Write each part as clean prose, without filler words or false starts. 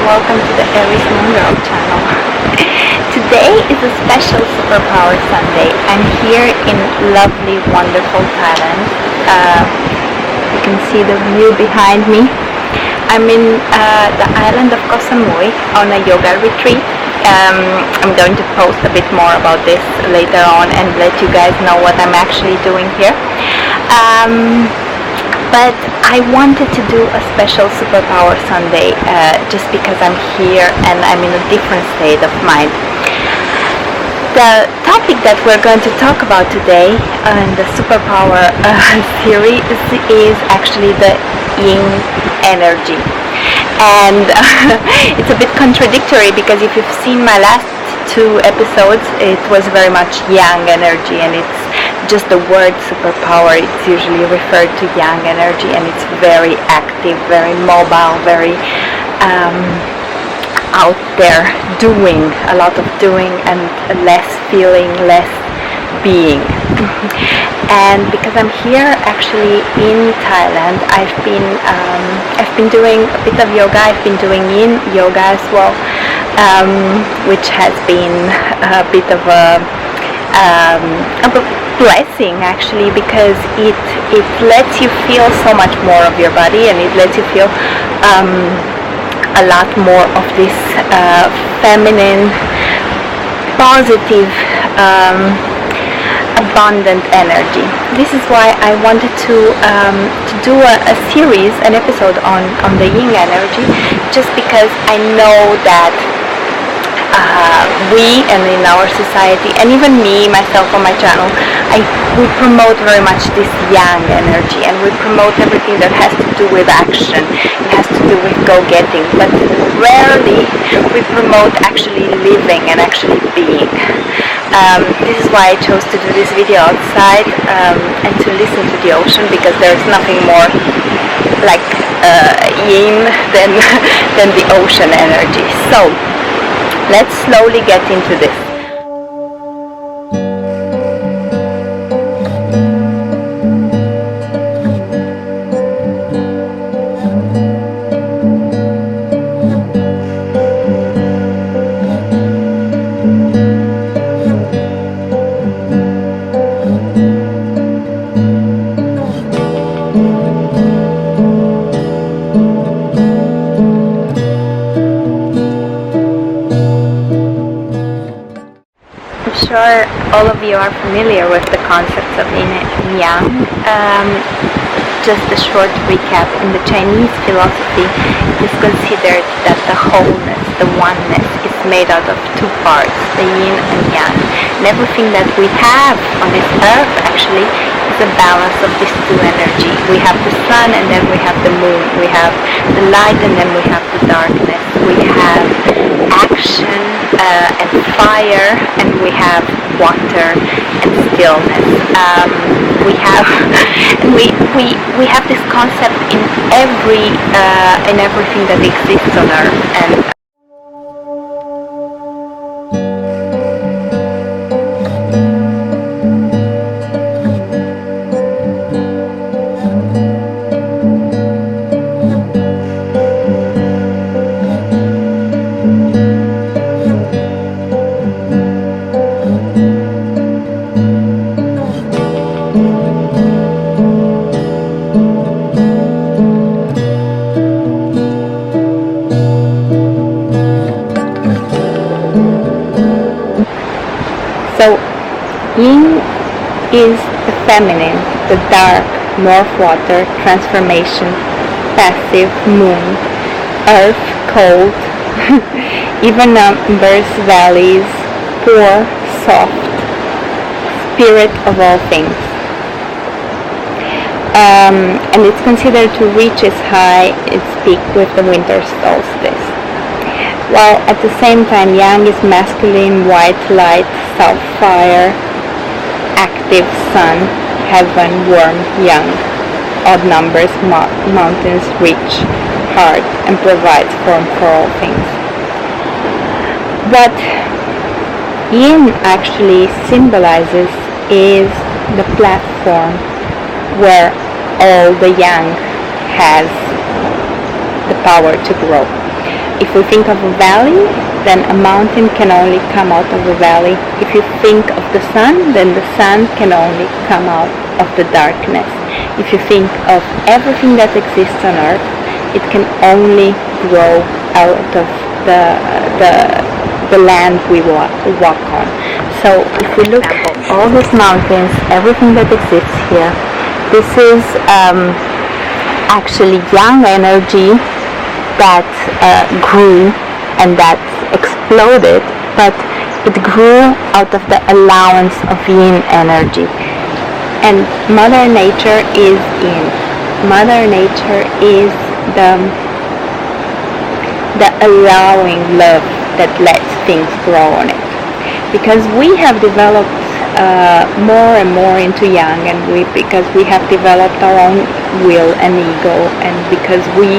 welcome to the Aries channel. Today is a special Superpower Sunday. I'm here in lovely, wonderful Thailand. You can see the view behind me. I'm in the island of Koh Samui on a yoga retreat. I'm going to post a bit more about this later on and let you guys know what I'm actually doing here. But I wanted to do a special Superpower Sunday just because I'm here and I'm in a different state of mind. The topic that we're going to talk about today in the Superpower series is actually the Yin energy. And it's a bit contradictory because if you've seen my last two episodes, it was very much Yang energy, and it's just the word superpower, it's usually referred to Yang energy, and it's very active, very mobile, very out there, doing, a lot of doing and less feeling, less being. And because I'm here actually in Thailand, I've been doing a bit of yoga. I've been doing Yin yoga as well, which has been a bit of a blessing actually, because it lets you feel so much more of your body, and it lets you feel a lot more of this feminine, positive, abundant energy. This is why I wanted to do a series, an episode on the Yin energy, just because I know that we, and in our society, and even me myself on my channel, we promote very much this Yang energy, and we promote everything that has to do with action. It has to do with go-getting, but rarely we promote actually living and actually being. This is why I chose to do this video outside and to listen to the ocean, because there is nothing more like Yin than the ocean energy. So let's slowly get into this. Sure, all of you are familiar with the concepts of Yin and Yang. Just a short recap: in the Chinese philosophy, it is considered that the wholeness, the oneness, is made out of two parts, the Yin and Yang. And everything that we have on this earth actually is a balance of these two energy. We have the sun, and then we have the moon. We have the light, and then we have the darkness. We have action and fire, and we have water and stillness. We have this concept in everything that exists on earth. And so Yin is the feminine, the dark, north water, transformation, passive, moon, earth, cold, even numbers, valleys, poor, soft, spirit of all things. And it's considered to reach its high, its peak with the winter solstice. While at the same time Yang is masculine, white light, south fire, active sun, heaven, warm, young, odd numbers, mountains, rich, hard, and provides form for all things. What Yin actually symbolizes is the platform where all the Yang has the power to grow. if we think of a valley, then a mountain can only come out of a valley. If you think of the sun, then the sun can only come out of the darkness. If you think of everything that exists on earth, it can only grow out of the land we walk on. So if we look at all these mountains, everything that exists here, this is actually yang energy that grew and that exploded, but it grew out of the allowance of yin energy. And Mother Nature is yin. Mother Nature is the allowing love that lets things grow on it. Because we have developed more and more into yang, and because we have developed our own will and ego, and because we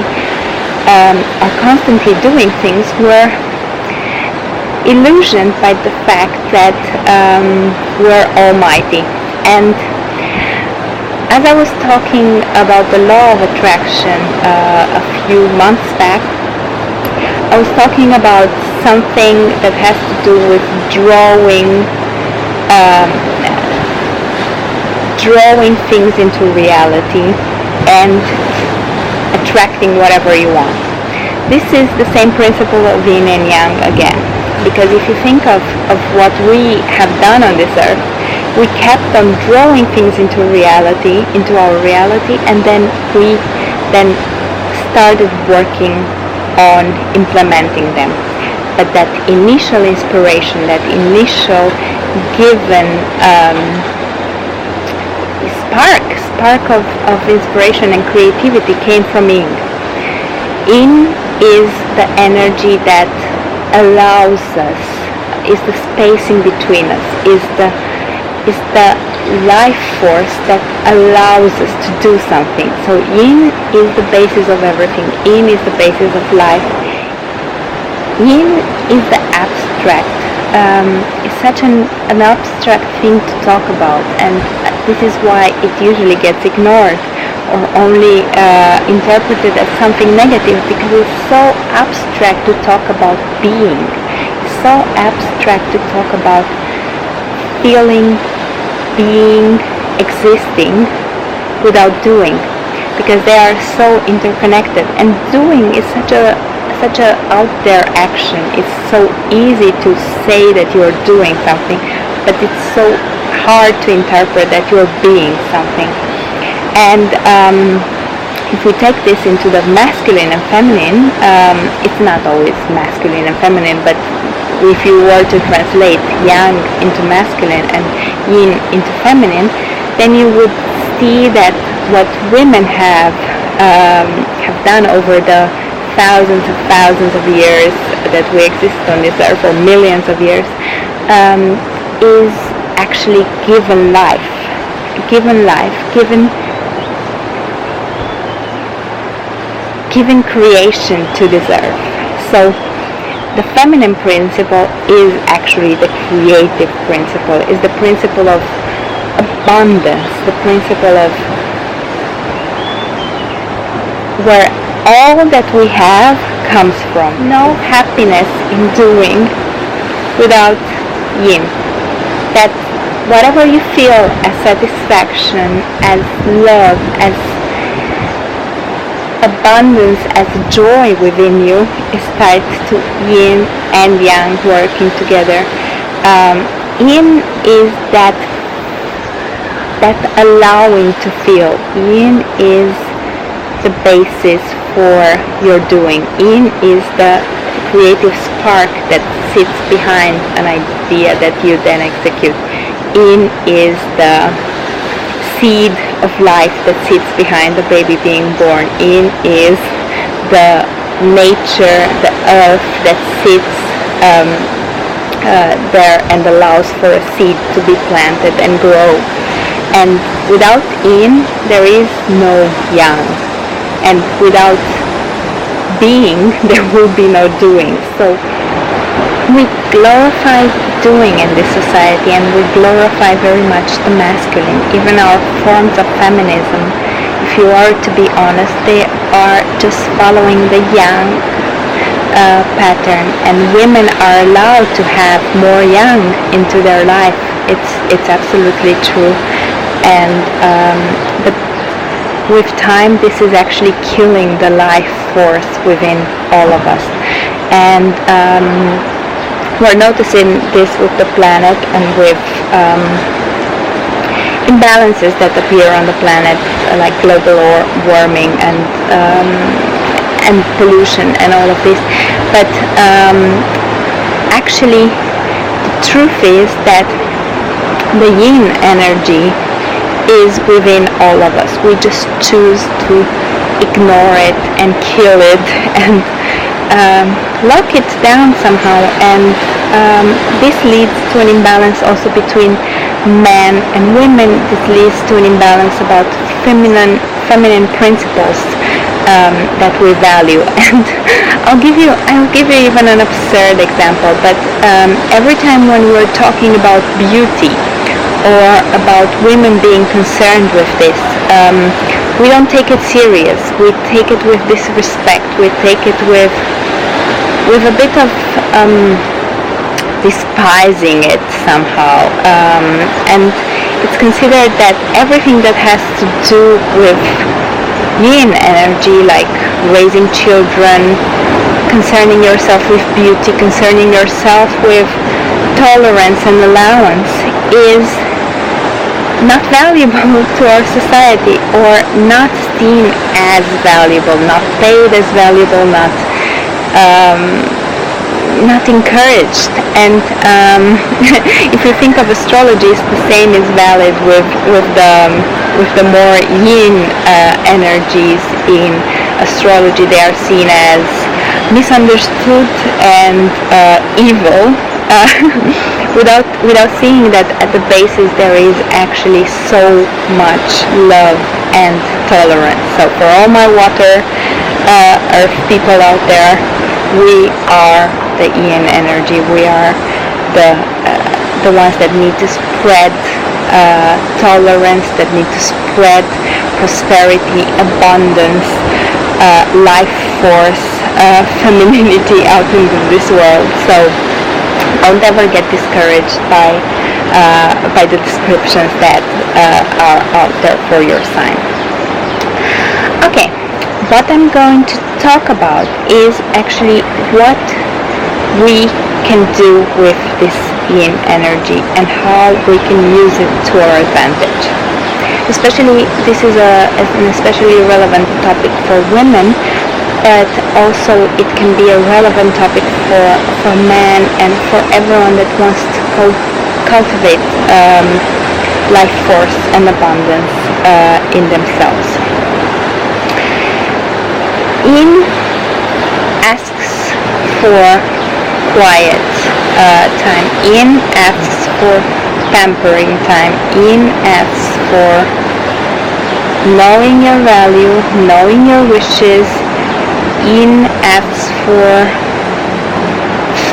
are constantly doing things, we're illusioned by the fact that we're almighty. And as I was talking about the law of attraction a few months back, I was talking about something that has to do with drawing things into reality and attracting whatever you want. This is the same principle of yin and yang again, because if you think of what we have done on this earth, we kept on drawing things into reality, into our reality, and then we started working on implementing them. But that initial inspiration, that initial given spark of inspiration and creativity came from Yin. Yin is the energy that allows us, is the spacing between us, is the life force that allows us to do something. So Yin is the basis of everything. Yin is the basis of life. Yin is the abstract. It's such an abstract thing to talk about, and this is why it usually gets ignored or only interpreted as something negative, because it's so abstract to talk about being. It's so abstract to talk about feeling, being, existing without doing, because they are so interconnected. And doing is such a out there action. It's so easy to say that you are doing something, but it's so hard to interpret that you are being something. And if we take this into the masculine and feminine, it's not always masculine and feminine, but if you were to translate yang into masculine and yin into feminine, then you would see that what women have done over the thousands of years that we exist on this earth, or millions of years, is actually given creation to this earth. So the feminine principle is actually the creative principle, is the principle of abundance, the principle of where all that we have comes from. No happiness in doing without yin. That whatever you feel as satisfaction, as love, as abundance, as joy within you is tied to yin and yang working together. Yin is that allowing to feel. Yin is the basis for your doing. Yin is the creative spark that sits behind an idea that you then execute. Yin is the seed of life that sits behind the baby being born. Yin is the nature, the earth that sits there and allows for a seed to be planted and grow. And without yin, there is no yang. And without being, there will be no doing. So we glorify doing in this society, and we glorify very much the masculine. Even our forms of feminism, if you are to be honest, they are just following the yang pattern, and women are allowed to have more yang into their life. It's absolutely true, and but with time this is actually killing the life force within all of us, and we're noticing this with the planet and with imbalances that appear on the planet, like global warming and pollution and all of this. But actually the truth is that the yin energy is within all of us. We just choose to ignore it and kill it and lock it down somehow, and this leads to an imbalance also between men and women. This leads to an imbalance about feminine principles that we value. And I'll give you even an absurd example, but every time when we're talking about beauty or about women being concerned with this, we don't take it serious. We take it with disrespect. We take it with a bit of despising it somehow, and it's considered that everything that has to do with yin energy, like raising children, concerning yourself with beauty, concerning yourself with tolerance and allowance, is not valuable to our society, or not seen as valuable, not paid as valuable, not encouraged. And if you think of astrology, it's the same is valid with the more yin energies in astrology. They are seen as misunderstood and evil, without seeing that at the basis there is actually so much love and tolerance. So for all my water earth people out there, we are the yin energy. We are the ones that need to spread tolerance, that need to spread prosperity, abundance, life force, femininity out into this world. So don't ever get discouraged by the descriptions that are out there for your sign. Okay, what I'm going to talk about is actually what we can do with this yin energy and how we can use it to our advantage. Especially, this is an especially relevant topic for women, but also it can be a relevant topic for men and for everyone that wants to cultivate life force and abundance in themselves. Yin asks for quiet time. Yin asks for pampering time. Yin asks for knowing your value, knowing your wishes. Yin asks for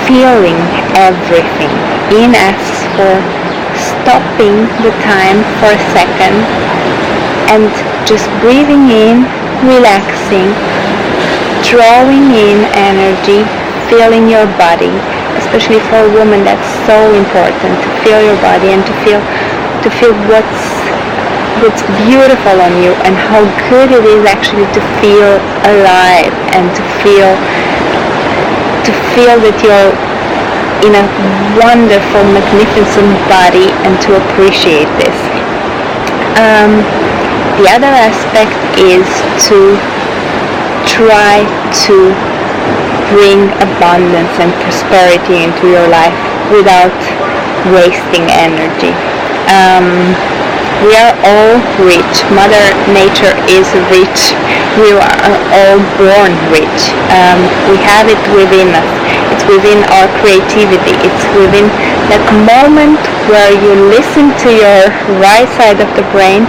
feeling everything. Yin asks for stopping the time for a second and just breathing in, relaxing, drawing in energy, feeling your body. Especially for a woman, that's so important, to feel your body and to feel what's beautiful on you, and how good it is actually to feel alive and to feel that you're in a wonderful, magnificent body, and to appreciate this. The other aspect is to try to bring abundance and prosperity into your life without wasting energy. We are all rich. Mother Nature is rich. We are all born rich. We have it within us. It's within our creativity. It's within that moment where you listen to your right side of the brain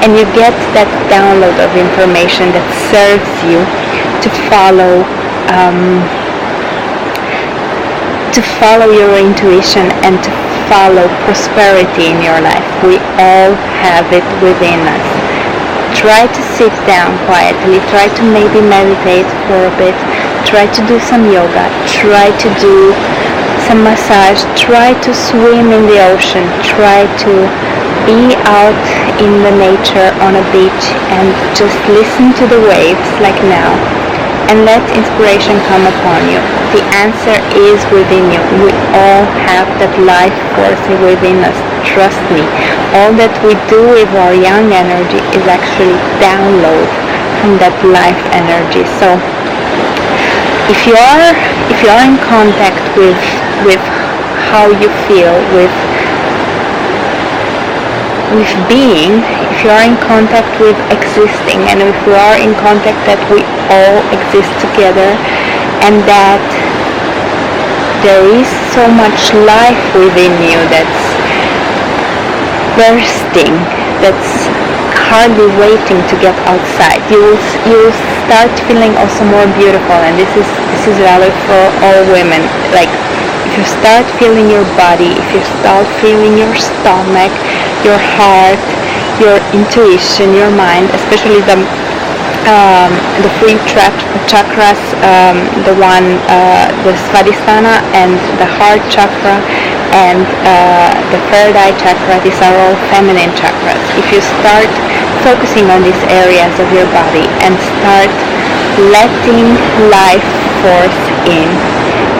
and you get that download of information that serves you to follow your intuition and to follow prosperity in your life. We all have it within us. Try to sit down quietly, try to maybe meditate for a bit, try to do some yoga, try to do some massage, try to swim in the ocean, try to be out in the nature on a beach and just listen to the waves like now, and let inspiration come upon you. The answer is within you. We all have that life force within us. Trust me. All that we do with our yang energy is actually download from that life energy. So if you are in contact with how you feel, with being, if you are in contact with existing, and if you are in contact that we all exist together, and that there is so much life within you that's bursting, that's hardly waiting to get outside, you will start feeling also more beautiful. And this is valid for all women. Like, if you start feeling your body, if you start feeling your stomach, your heart, your intuition, your mind, especially the three chakras, the Svadhisthana and the heart chakra and the third eye chakra, these are all feminine chakras. If you start focusing on these areas of your body and start letting life force in,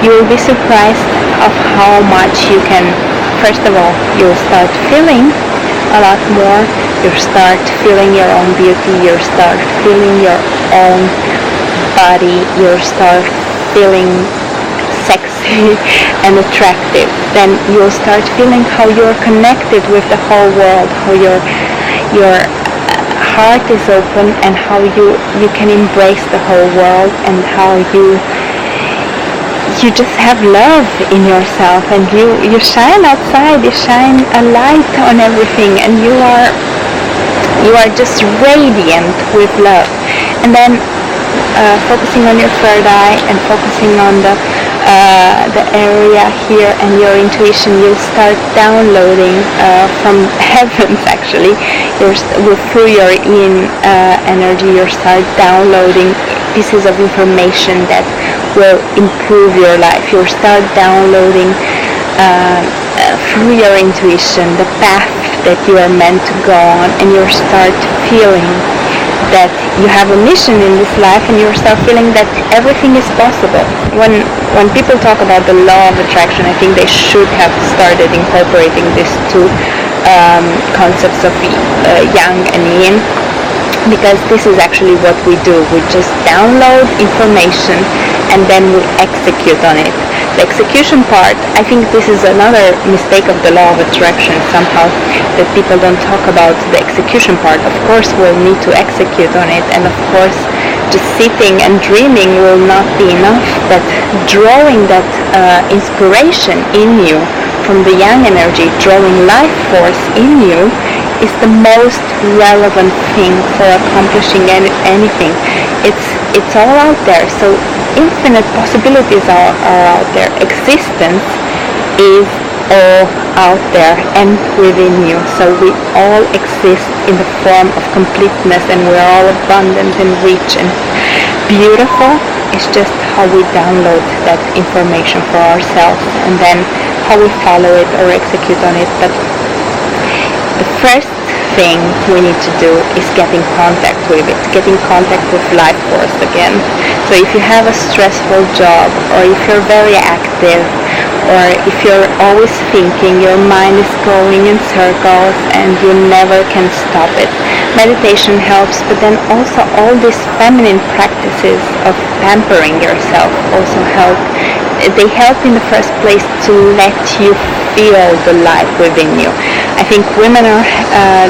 you will be surprised of how much you can. First of all, you'll start feeling a lot more. You start feeling your own beauty. You start feeling your own body. You start feeling sexy and attractive. Then you'll start feeling how you're connected with the whole world, how your heart is open, and how you can embrace the whole world, and how you just have love in yourself, and you shine outside, you shine a light on everything, and you are just radiant with love. And then focusing on your third eye and focusing on the area here and your intuition, you'll start downloading from heavens actually. Through your yin energy, you'll start downloading pieces of information that will improve your life. You'll start downloading through your intuition the path that you are meant to go on, and you'll start feeling that you have a mission in this life, and you'll start feeling that everything is possible. When people talk about the law of attraction, I think they should have started incorporating these two concepts of yang and yin, because this is actually what we do. We just download information and then we execute on it. The execution part, I think this is another mistake of the law of attraction somehow, that people don't talk about the execution part. Of course we'll need to execute on it, and of course just sitting and dreaming will not be enough, but drawing that inspiration in you from the yang energy, drawing life force in you, is the most relevant thing for accomplishing anything. It's all out there, so infinite possibilities are out there. Existence is all out there and within you. So we all exist in the form of completeness, and we're all abundant and rich and beautiful. It's just how we download that information for ourselves, and then how we follow it or execute on it. But the first thing we need to do is get in contact with it, get in contact with life force again. So if you have a stressful job, or if you're very active, or if you're always thinking, your mind is going in circles and you never can stop it, meditation helps. But then also all these feminine practices of pampering yourself also help. They help in the first place to let you feel the life within you. I think women are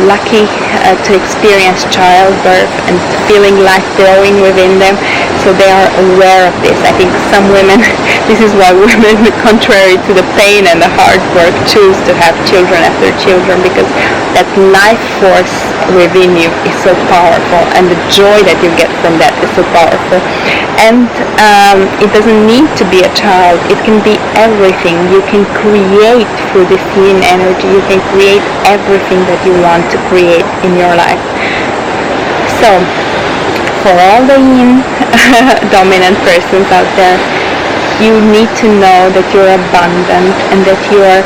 lucky to experience childbirth and feeling life growing within them, so they are aware of this. I think some women, this is why women, contrary to the pain and the hard work, choose to have children after children, because that life force within you is so powerful, and the joy that you get from that is so powerful. And it doesn't need to be a child, it can be everything. You can create through this yin energy, you can create everything that you want to create in your life. So for all the yin dominant persons out there, you need to know that you're abundant and that you are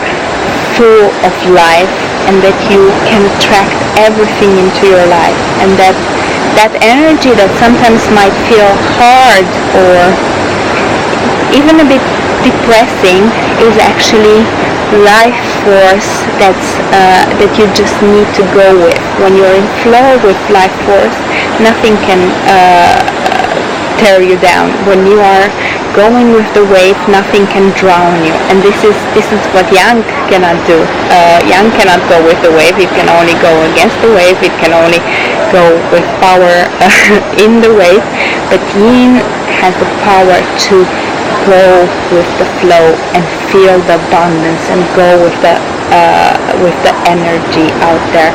full of life and that you can attract everything into your life, and that energy that sometimes might feel hard or even a bit depressing is actually life force that you just need to go with. When you're in flow with life force, nothing can tear you down. When you are going with the wave, nothing can drown you. And this is what Yang cannot do. Yang cannot go with the wave. It can only go against the wave. It can only go with power in the wave. But Yin has the power to go with the flow and feel the abundance and go with the energy out there.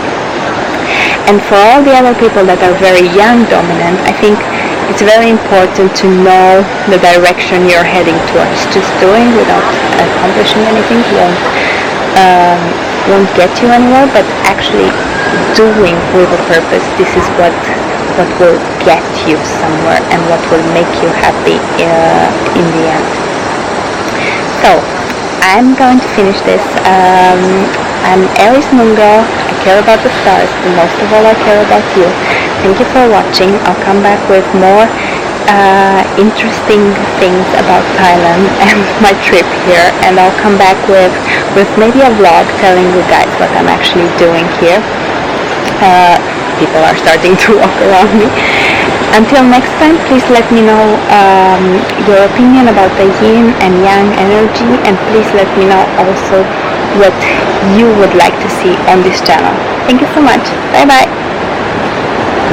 And for all the other people that are very Yang dominant, I think it's very important to know the direction you're heading towards. Just doing without accomplishing anything won't get you anywhere, but actually doing with a purpose, this is what will get you somewhere and what will make you happy in the end. So I'm going to finish this. I'm Aries moon girl. I care about the stars, but most of all I care about you. Thank you for watching. I'll come back with more interesting things about Thailand and my trip here, and I'll come back with maybe a vlog telling you guys what I'm actually doing here. People are starting to walk around me. Until next time, please let me know your opinion about the yin and yang energy, and please let me know also what you would like to see on this channel. Thank you so much. Bye bye.